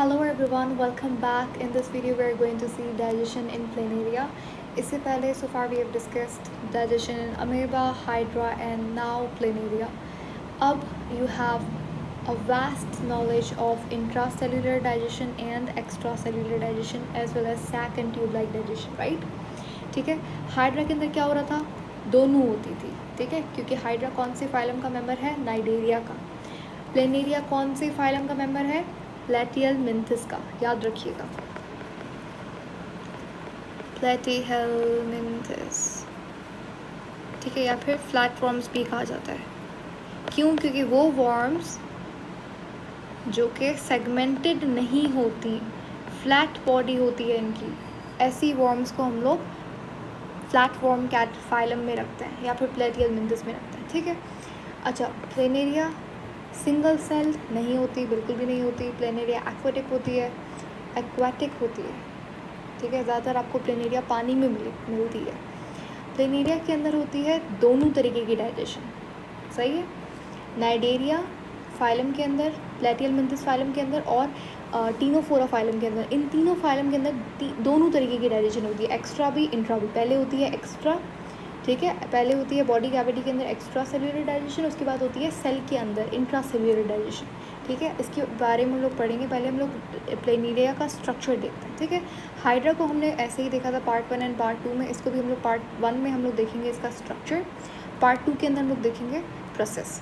Hello everyone, welcome back. In this video we are going to see digestion in planaria. इससे पहले so far we have discussed digestion in amoeba, hydra and now planaria. अब you have a vast knowledge of intracellular digestion and extracellular digestion as well as sac and tube-like digestion, right? ठीक है. Hydra के अंदर क्या हो रहा था? दोनों होती थी, ठीक है, क्योंकि हाइड्रा कौन से फाइलम का मेंबर है? नाइडेरिया का. प्लेनेरिया कौन से फाइलम का मेंबर है? प्लेटिहेलमिन्थिस का. याद रखिएगा, प्लेटिहेलमिन्थिस, ठीक है, या फिर फ्लैट वॉर्म्स भी कहा जाता है. क्यों? क्योंकि वो वॉर्म्स जो कि सेगमेंटेड नहीं होती, फ्लैट बॉडी होती है इनकी, ऐसी वॉर्म्स को हम लोग फ्लैट वॉर्म कैट फाइलम में रखते हैं या फिर प्लेटिहेलमिन्थिस में रखते हैं, ठीक है. अच्छा, प्लेनेरिया सिंगल सेल नहीं होती, बिल्कुल भी नहीं होती. प्लेनेरिया एक्वाटिक होती है, एक्वाटिक होती है, ठीक है. ज़्यादातर आपको प्लेनेरिया पानी में मिलती है. प्लेनेरिया के अंदर होती है दोनों तरीके की डाइजेशन, सही है. नाइडेरिया फाइलम के अंदर, प्लेटिहेलमिन्थिस फाइलम के अंदर और टीनोफोरा फाइलम के अंदर, इन तीनों फाइलम के अंदर दोनों तरीके की डाइजेशन होती है, एक्स्ट्रा भी इंट्रा भी. पहले होती है एक्स्ट्रा, ठीक है, पहले होती है बॉडी कैविटी के अंदर एक्स्ट्रा सेल्यूलर डाइजेशन, उसके बाद होती है सेल के अंदर इंट्रा सेल्यूलर डाइजेशन, ठीक है. इसके बारे में हम लोग पढ़ेंगे. पहले हम लोग प्लेनेरिया का स्ट्रक्चर देखते हैं, ठीक है. हाइड्रा को हमने ऐसे ही देखा था पार्ट 1 एंड पार्ट 2 में, इसको भी हम लोग पार्ट 1 में हम लोग देखेंगे इसका स्ट्रक्चर, पार्ट 2 के अंदर हम लोग देखेंगे प्रोसेस,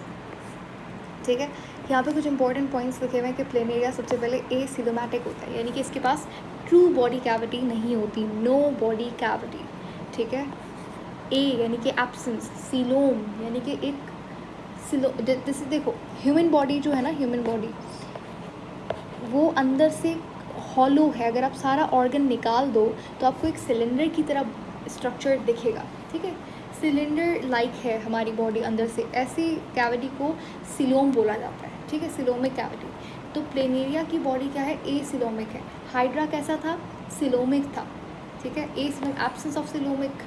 ठीक है. यहाँ पे कुछ इंपॉर्टेंट पॉइंट्स लिखे हुए हैं कि प्लेनेरिया सबसे पहले एसिलोमैटिक होता है, यानी कि इसके पास ट्रू बॉडी कैविटी नहीं होती, नो बॉडी कैविटी, ठीक है. ए यानी कि एब्सेंस, सीलोम यानी कि एक जैसे देखो ह्यूमन बॉडी जो है ना, ह्यूमन बॉडी वो अंदर से हॉलो है. अगर आप सारा ऑर्गन निकाल दो तो आपको एक सिलेंडर की तरह स्ट्रक्चर दिखेगा, ठीक है. सिलेंडर लाइक है हमारी बॉडी अंदर से, ऐसी कैविटी को सिलोम बोला जाता है, ठीक है, सिलोमिक कैविटी. तो प्लेनेरिया की बॉडी क्या है? ए सिलोमिक है. हाइड्रा कैसा था? सिलोमिक था, ठीक है. Acoelomic, absence of coelomic,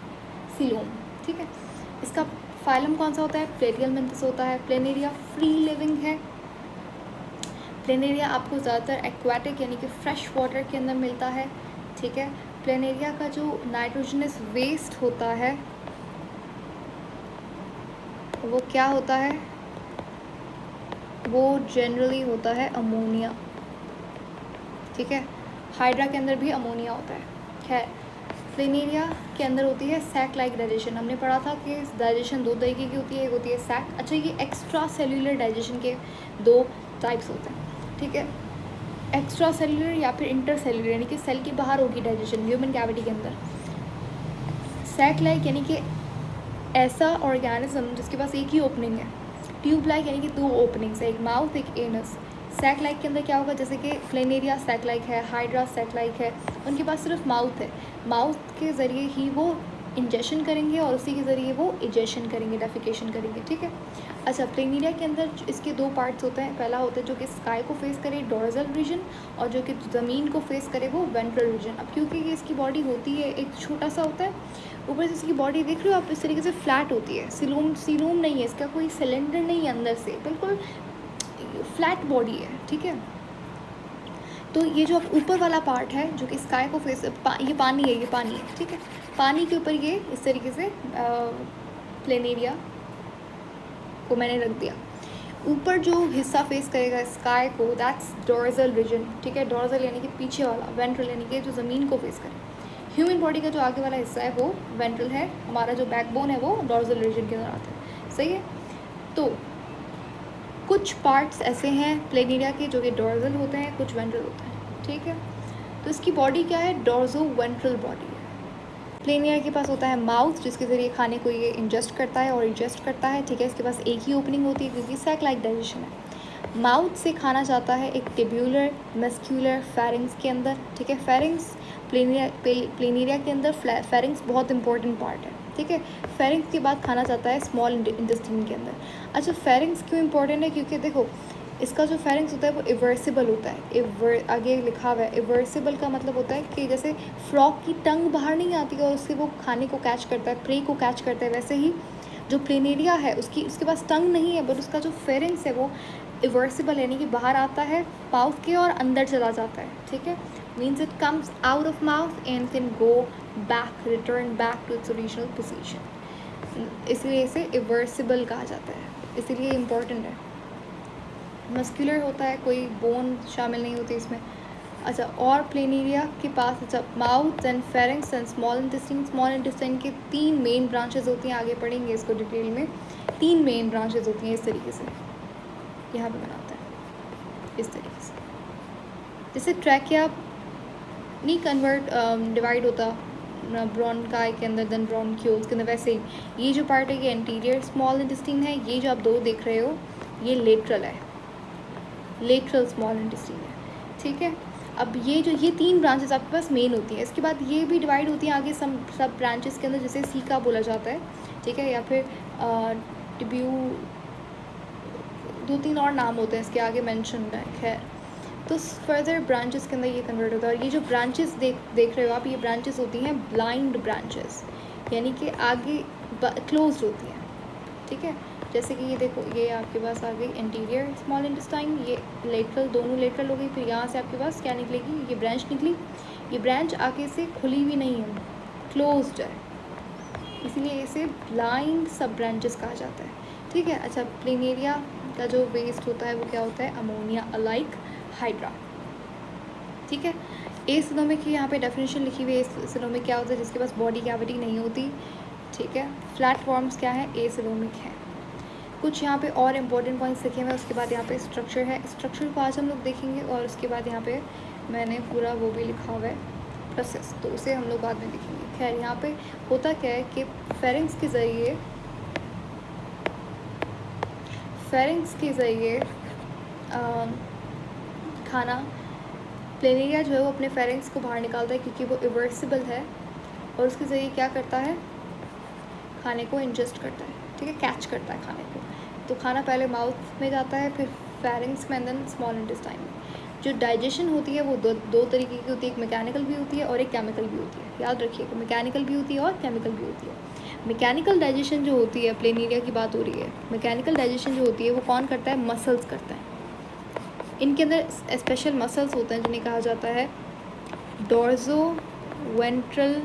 coelom, ठीक है. इसका फाइलम कौन सा होता है? प्लेटिहेलमिन्थिस होता है. प्लेनेरिया फ्री लिविंग है. प्लेनेरिया आपको ज़्यादातर एक्वाटिक यानी कि फ्रेश वाटर के अंदर मिलता है, ठीक है. प्लेनेरिया का जो नाइट्रोजनस वेस्ट होता है वो क्या होता है? वो जनरली होता है अमोनिया, ठीक है. हाइड्रा के अंदर भी अमोनिया होता है. खैर, प्लेनेरिया के अंदर होती है सैक लाइक डाइजेशन. हमने पढ़ा था कि डाइजेशन दो तरीके की होती है, एक होती है सैक. अच्छा, ये एक्स्ट्रा सेल्यूलर डाइजेशन के दो टाइप्स होते हैं, ठीक है. एक्स्ट्रा सेल्यूलर या फिर इंटर सेल्यूलर यानी कि सेल के बाहर होगी डाइजेशन ह्यूमन कैविटी के अंदर. सैक लाइक यानी कि ऐसा ऑर्गेनिज्म जिसके पास एक ही ओपनिंग है. ट्यूब लाइक यानी कि दो ओपनिंग्स है, एक माउथ एक एनस. सैक लाइक के अंदर क्या होगा? जैसे कि प्लेनेरिया सैक लाइक है, हाइड्रा सैक लाइक है, उनके पास सिर्फ माउथ है. माउथ के ज़रिए ही वो इंजेक्शन करेंगे और उसी के ज़रिए वो इजेशन करेंगे, डेफिकेशन करेंगे, ठीक है. अच्छा, प्लेनेरिया के अंदर इसके दो पार्ट्स होते हैं. पहला होता है जो कि स्काई को फेस करे, डोर्सल रीजन, और जो कि ज़मीन को फेस करे वो वेंट्रल रीजन. अब क्योंकि ये इसकी बॉडी होती है एक छोटा सा होता है, ऊपर से इसकी बॉडी देख रहे हो आप, इस तरीके से फ्लैट होती है. सिलोम नहीं है इसका, कोई सिलेंडर नहीं है अंदर से, बिल्कुल फ्लैट बॉडी है, ठीक है. तो ये जो ऊपर वाला पार्ट है जो कि स्काई को फेस, ये पानी है, ये पानी है, ठीक है. पानी के ऊपर ये इस तरीके से प्लेनेरिया को मैंने रख दिया. ऊपर जो हिस्सा फेस करेगा स्काई को, दैट्स डोर्सल रीजन, ठीक है. डोर्सल यानी कि पीछे वाला, वेंट्रल यानी कि जो ज़मीन को फेस करे. ह्यूमन बॉडी का जो आगे वाला हिस्सा है वो वेंट्रल है, हमारा जो बैकबोन है वो डोर्सल रीजन के अंदर आता है, सही है. तो कुछ पार्ट्स ऐसे हैं प्लेनेरिया के जो कि डोर्सल होते हैं, कुछ वेंट्रल होते हैं, ठीक है. तो इसकी बॉडी क्या है? डोर्सो वेंट्रल बॉडी है. प्लेनेरिया के पास होता है माउथ जिसके ज़रिए खाने को ये इंजेस्ट करता है और इजेस्ट करता है, ठीक है. इसके पास एक ही ओपनिंग होती है क्योंकि सैक लाइक डाइजेशन है. माउथ से खाना जाता है एक टिब्यूलर मस्क्यूलर फेरिंग्स के अंदर, ठीक है. फेरिंग्स प्लेनेरिया के अंदर फेरिंग्स बहुत इंपॉर्टेंट पार्ट है, ठीक है. फेरिंग्स के बाद खाना जाता है स्मॉल इंटेस्टाइन के अंदर. अच्छा, फेरिंग्स क्यों इंपॉर्टेंट है? क्योंकि देखो इसका जो फेरिंग्स होता है वो इवर्सिबल होता है. आगे लिखा हुआ है, इवर्सिबल का मतलब होता है कि जैसे फ्रॉग की टंग बाहर नहीं आती और उससे वो खाने को कैच करता है, प्रे को कैच करता है, वैसे ही जो प्लेनेरिया है उसके पास टंग नहीं है, बट उसका जो फेरिंग्स है वो इवर्सिबल यानी कि बाहर आता है माउथ के और अंदर चला जाता है, ठीक है, means it comes out of mouth and can go back, return back to its original position, इसलिए इसे इवर्सिबल कहा जाता है, इसीलिए इम्पोर्टेंट है। मस्कुलर होता है, कोई बोन शामिल नहीं होती इसमें। अच्छा, और प्लेनेरिया के पास अच्छा mouth and pharynx and small intestine के 3 मेन ब्रांचेस होती हैं, आगे पढ़ेंगे इसको डिटेल में। 3 मेन ब्रांचेस होती हैं इस तरीके से, यहाँ पे बनाता है इस तरीके से, जैसे ट्रैकिया नहीं डिवाइड होता ब्रोंकाई के अंदर देन ब्रोंक्यूल्स के अंदर, वैसे ही ये जो पार्ट है ये एंटीरियर स्मॉल इंटेस्टाइन है, ये जो आप 2 देख रहे हो ये लेटरल है, लेटरल स्मॉल इंटेस्टाइन है, ठीक है। अब ये 3 ब्रांचेस आपके पास मेन होती हैं, इसके बाद ये भी डिवाइड होती हैं आगे सब ब्रांचेस के अंदर, जैसे सीका बोला जाता है, ठीक है, या फिर टिब्यू, 2-3 और नाम होते हैं इसके आगे मेंशन है, खैर। तो फर्दर ब्रांचेस के अंदर ये कन्वर्ट होता है, और ये जो ब्रांचेस देख रहे हो आप, ये ब्रांचेस होती हैं ब्लाइंड ब्रांचेस, यानी कि आगे क्लोज होती हैं, ठीक है। जैसे कि ये देखो, ये आपके पास आ गई एंटीरियर स्मॉल इंटेस्टाइन, ये लेटरल, दोनों लेटरल हो गई, फिर यहाँ से आपके पास क्या निकलेगी, ये ब्रांच निकली, ये ब्रांच आगे से खुली भी नहीं है, क्लोज्ड है, इसीलिए इसे ब्लाइंड सब ब्रांचेस कहा जाता है, ठीक है। अच्छा, प्लेनेरिया का जो वेस्ट होता है वो क्या होता है, अमोनिया अलाइक हाइड्रा, ठीक है। एसिनोमिक की यहाँ पे डेफिनेशन लिखी हुई है, एसिनोमिक क्या होता है, जिसके पास बॉडी कैविटी नहीं होती, ठीक है। फ्लैट फॉर्म्स क्या है, एसिनोमिक है। कुछ यहाँ पे और इम्पोर्टेंट पॉइंट्स लिखे हुए हैं, उसके बाद यहाँ पे स्ट्रक्चर है, स्ट्रक्चर को आज हम लोग देखेंगे, और उसके बाद यहाँ पे मैंने पूरा वो भी लिखा हुआ है प्रोसेस, तो उसे हम लोग बाद में देखेंगे। खैर, यहाँ पे होता क्या है कि फेरिंक्स के ज़रिए खाना, प्लेनेरिया जो है वो अपने फेरिंक्स को बाहर निकालता है, क्योंकि वो इवर्सिबल है, और उसके ज़रिए क्या करता है, खाने को इंजेस्ट करता है, ठीक है, कैच करता है खाने को। तो खाना पहले माउथ में जाता है, फिर फेरिंक्स में, देन स्मॉल इंटेस्टाइन में। जो डाइजेशन होती है वो दो तरीके की होती है, एक मैकेनिकल भी होती है और एक केमिकल भी होती है, याद रखिएगा, मैकेनिकल भी होती है और केमिकल भी होती है। मैकेनिकल डाइजेशन जो होती है, प्लेनेरिया की बात हो रही है, मैकेनिकल डाइजेशन जो होती है वो कौन करता है, मसल्स करता है। इनके अंदर स्पेशल मसल्स होते हैं जिन्हें कहा जाता है डॉर्जो वेंट्रल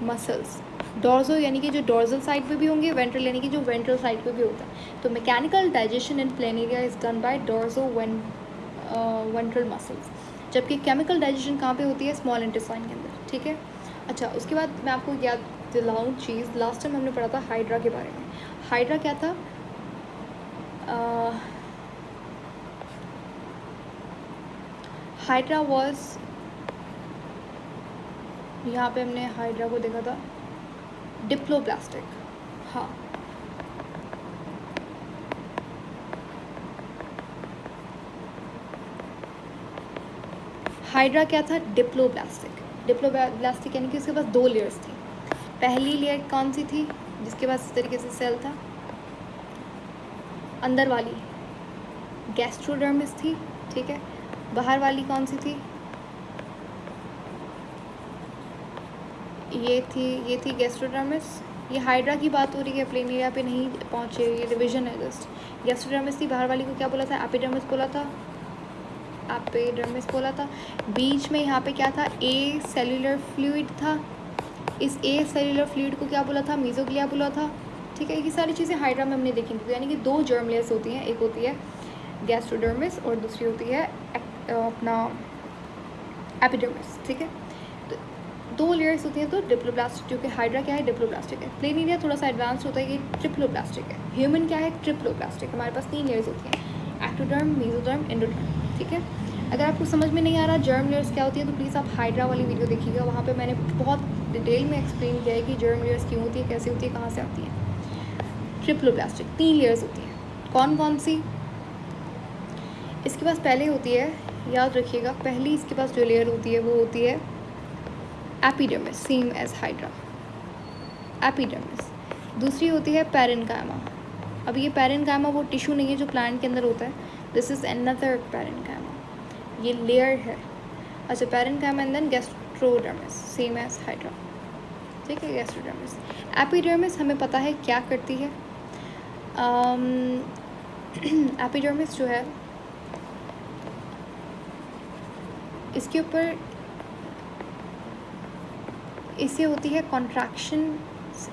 मसल्स। डॉर्जो यानी कि जो डॉर्जल साइड पे भी होंगे, वेंट्रल यानी कि जो वेंट्रल साइड पे भी होता है। तो mechanical digestion in planaria is done by dorso ventral muscles, जबकि केमिकल डाइजेशन कहाँ पे होती है, स्मॉल इंटेस्टाइन के अंदर, ठीक है। अच्छा, उसके बाद मैं आपको याद दिलाऊँ चीज़, लास्ट टाइम हमने पढ़ा था हाइड्रा के बारे में। हाइड्रा क्या था, हाइड्रा वॉज, यहाँ पे हमने हाइड्रा को देखा था डिप्लोब्लास्टिक, हाँ, हाइड्रा क्या था, डिप्लोब्लास्टिक यानी कि उसके पास 2 लेयर्स थी। पहली लेयर कौन सी थी, जिसके पास इस तरीके से सेल था, अंदर वाली गैस्ट्रोडर्मिस थी, ठीक है। बाहर वाली कौन सी थी, ये थी गैस्ट्रोडर्मिस। ये हाइड्रा की बात हो रही है, प्लेनेरिया पे नहीं पहुँचे, ये डिवीजन है जस्ट। गैस्ट्रोडर्मिस थी, बाहर वाली को क्या बोला था, एपिडर्मिस बोला था। बीच में यहाँ पे क्या था, ए सेल्यूलर फ्लूइड था, इस ए सेल्यूलर फ्लूइड को क्या बोला था, मीजोग्लिया बोला था, ठीक है। ये सारी चीज़ें हाइड्रा में हमने देखी थी, यानी कि 2 जर्म लेयर्स होती हैं, एक होती है गैस्ट्रोडर्मिस और दूसरी होती है अपना एपिडर्मिस, ठीक है। तो 2 लेयर्स होती हैं, तो डिप्लोब्लास्टिक, जो कि हाइड्रा क्या है, डिप्लोब्लास्टिक है। प्लेनेरिया थोड़ा सा एडवांस होता है, ये ट्रिप्लोब्लास्टिक है। ह्यूमन क्या है, ट्रिप्लोब्लास्टिक। हमारे पास 3 लेयर्स होती हैं, एक्टोडर्म, मेसोडर्म, एंडोडर्म, ठीक है। अगर आपको समझ में नहीं आ रहा जर्म लेयर्स क्या होती है, तो प्लीज़ आप हाइड्रा वाली वीडियो देखिएगा, वहाँ पे मैंने बहुत डिटेल में एक्सप्लेन किया है कि जर्म लेयर्स क्यों होती है, कैसे होती है, कहाँ से आती है। ट्रिप्लोब्लास्टिक 3 लेयर्स होती हैं, कौन कौन सी, इसके पास पहले होती है, याद रखिएगा, पहली इसके पास जो लेयर होती है वो होती है epidermis, same as hydra, epidermis. दूसरी होती है पैरेन्काइमा। अब ये पैरेन्काइमा वो टिश्यू नहीं है जो प्लांट के अंदर होता है, दिस इज़ अनदर पैरेन्काइमा, ये लेयर है। अच्छा, parenchyma and then gastrodermis, same as hydra, ठीक है, गैस्ट्रोडर्मिस। एपिडर्मिस हमें पता है क्या करती है, एपिडर्मिस जो है इसके ऊपर इससे होती है कॉन्ट्रैक्शन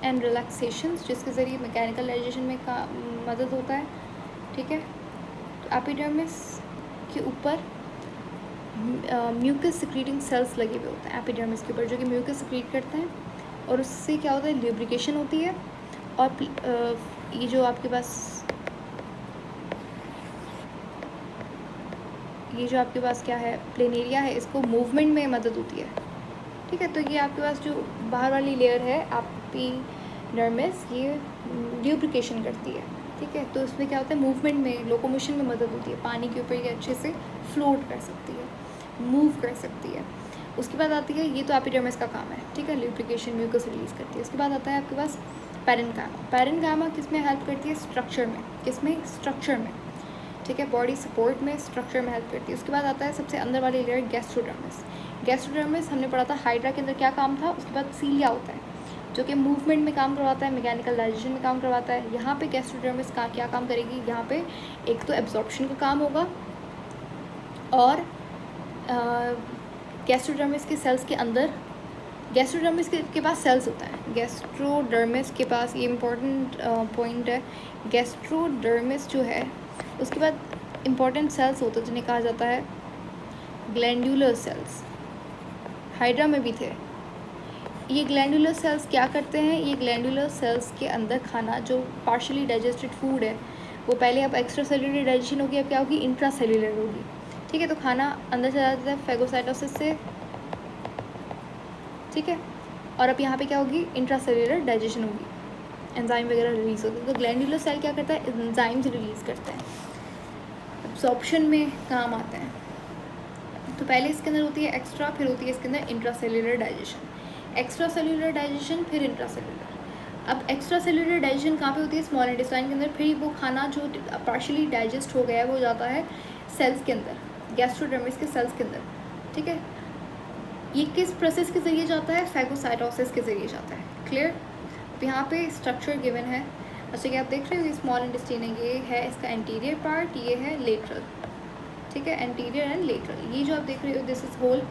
एंड रिलैक्सेशंस, जिसके ज़रिए मैकेनिकल डाइजेशन में का मदद होता है। ठीक है, तो एपिडर्मिस के ऊपर म्यूकस सिक्रीटिंग सेल्स लगे हुए होते हैं एपिडर्मिस के ऊपर, जो कि म्यूकस सिक्रीट करते हैं, और उससे क्या होता है, ल्यूब्रिकेशन होती है। और ये जो आपके पास क्या है, प्लेनेरिया है, इसको मूवमेंट में मदद होती है। ठीक है, तो ये आपके पास जो बाहर वाली लेयर है एपिडर्मिस, ये ल्यूब्रिकेशन करती है। ठीक है, तो इसमें क्या होता है, मूवमेंट में, लोकोमोशन में मदद होती है। पानी के ऊपर ये अच्छे से फ्लोट कर सकती है, मूव कर सकती है। उसके बाद आती है, ये तो एपिडर्मिस का काम है। ठीक है, ल्यूब्रिकेशन, म्यूकस रिलीज़ करती है। उसके बाद आता है आपके पास पैरेन्काइमा। पैरेन्काइमा किस में हेल्प करती है, स्ट्रक्चर में। किस में, स्ट्रक्चर में। ठीक है, बॉडी सपोर्ट में, स्ट्रक्चर में हेल्प करती है। उसके बाद आता है सबसे अंदर वाली लेयर गैस्ट्रोडर्मिस। गैस्ट्रोडर्मिस हमने पढ़ा था हाइड्रा के अंदर क्या काम था। उसके बाद सीलिया होता है जो कि मूवमेंट में काम करवाता है, मैकेनिकल डाइजेशन में काम करवाता है। यहाँ पे गैस्ट्रोडर्मिस का क्या काम करेगी, यहाँ पे एक तो एब्जॉर्प्शन का काम होगा, और गैस्ट्रोडर्मिस के सेल्स के अंदर, गैस्ट्रोडर्मिस के पास सेल्स होता है। गैस्ट्रोडर्मिस के पास, ये इंपॉर्टेंट पॉइंट है, गैस्ट्रोडर्मिस जो है उसके बाद इंपॉर्टेंट सेल्स होते हैं जिन्हें कहा जाता है ग्लैंडुलर सेल्स। हाइड्रा में भी थे। ये ग्लैंडुलर सेल्स क्या करते हैं, ये ग्लैंडुलर सेल्स के अंदर खाना जो पार्शियली डाइजेस्टेड फूड है, वो पहले अब एक्स्ट्रा सेल्युलर डाइजेशन होगी, अब क्या होगी, इंट्रा सेल्युलर होगी। ठीक है, तो खाना अंदर चला जाता है फेगोसाइटोसिस से। ठीक है, और अब यहाँ पे क्या होगी, इंट्रा सेल्युलर डाइजेशन होगी, एंजाइम वगैरह रिलीज़ होते हैं। तो ग्लैंडुलर सेल क्या करता है, एंजाइम्स रिलीज़ करते हैं, एब्जॉर्प्शन में काम आते हैं। तो पहले इसके अंदर होती है एक्स्ट्रा, फिर होती है इसके अंदर intra cellular digestion. Extra cellular digestion, फिर इंट्रा सेल्युलर। अब एक्स्ट्रा सेल्युलर डाइजेशन कहाँ पे होती है, स्मॉल इंटेस्टाइन के अंदर। फिर वो खाना जो पार्शियली डाइजेस्ट हो गया है वो जाता है सेल्स के अंदर, गैस्ट्रोडर्मिस के सेल्स के अंदर। ठीक है, ये किस प्रोसेस के ज़रिए जाता है, फैगोसाइटोसिस के ज़रिए जाता है। क्लियर, तो यहाँ पे स्ट्रक्चर गिवन है। अच्छा, क्या आप देख रहे हो, ये स्मॉल इंटेस्टाइन है, ये है इसका एंटीरियर पार्ट, ये है लेटरल। ठीक है, एंटीरियर एंड लेटरल। ये जो आप देख रहे हो, this is whole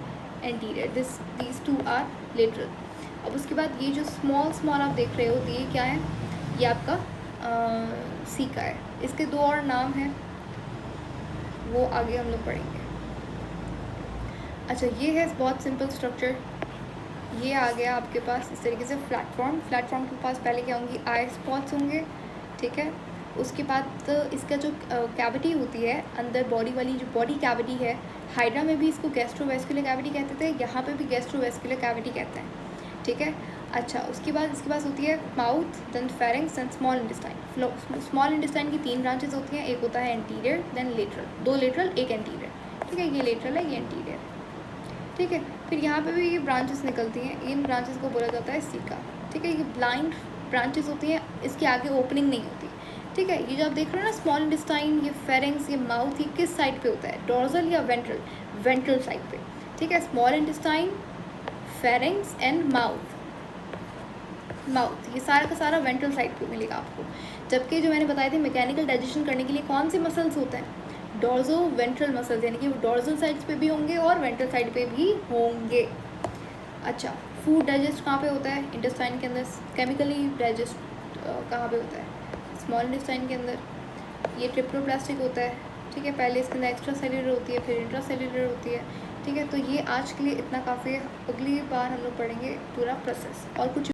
anterior, these two are lateral. अब उसके बाद ये जो स्मॉल आप देख रहे हो, ये क्या है, ये आपका सीका है। इसके दो और नाम हैं, वो आगे हम लोग पढ़ेंगे। अच्छा, ये है बहुत सिंपल स्ट्रक्चर। ये आ गया आपके पास इस तरीके से प्लेटफॉर्म के पास पहले क्या होंगी, आई स्पॉट्स होंगे। ठीक है, उसके बाद इसका जो कैविटी होती है अंदर, बॉडी वाली जो बॉडी कैविटी है, हाइड्रा में भी इसको गैस्ट्रोवेस्कुलर कैविटी कहते थे, यहाँ पे भी गैस्ट्रोवेस्कुलर कैविटी कहते हैं। ठीक है, अच्छा, उसके बाद इसके पास होती है mouth, then pharynx and small intestine. Small intestine की 3 ब्रांचेस होती हैं, एक होता है anterior, then lateral, 2 lateral, 1 anterior. ठीक है, ये लेटरल है, ये एंटीरियर। ठीक है, फिर यहाँ पे भी ये ब्रांचेस निकलती हैं, इन ब्रांचेस को बोला जाता है सीका। ठीक है, ये ब्लाइंड ब्रांचेस होती हैं, इसके आगे ओपनिंग नहीं होती। ठीक है, ये जो आप देख रहे हो ना, स्मॉल इंटेस्टाइन, ये फेरिंक्स, ये माउथ, ये किस साइड पे होता है, डॉर्सल या वेंट्रल, वेंट्रल साइड पे। ठीक है, small intestine, pharynx and mouth, ये सारा का सारा वेंट्रल साइड पे मिलेगा आपको। जबकि जो मैंने बताए थे मैकेनिकल डाइजेशन करने के लिए कौन से मसल्स होते हैं, डॉर्जो वेंट्रल मसल्स, यानी कि वो डॉर्जल साइड्स पे भी होंगे और वेंट्रल साइड पे भी होंगे। अच्छा, फूड डाइजेस्ट कहाँ पे होता है, इंटेस्टाइन के अंदर। केमिकली डाइजेस्ट कहाँ पे होता है, स्मॉल इंटेस्टाइन के अंदर। ये ट्रिप्लोप्लास्टिक होता है। ठीक है, पहले इसके अंदर एक्स्ट्रा सेल्युलर होती है, फिर इंट्रा सेल्युलर होती है। ठीक है, तो ये आज के लिए इतना काफ़ी है। अगली बार हम लोग पढ़ेंगे पूरा प्रोसेस और कुछ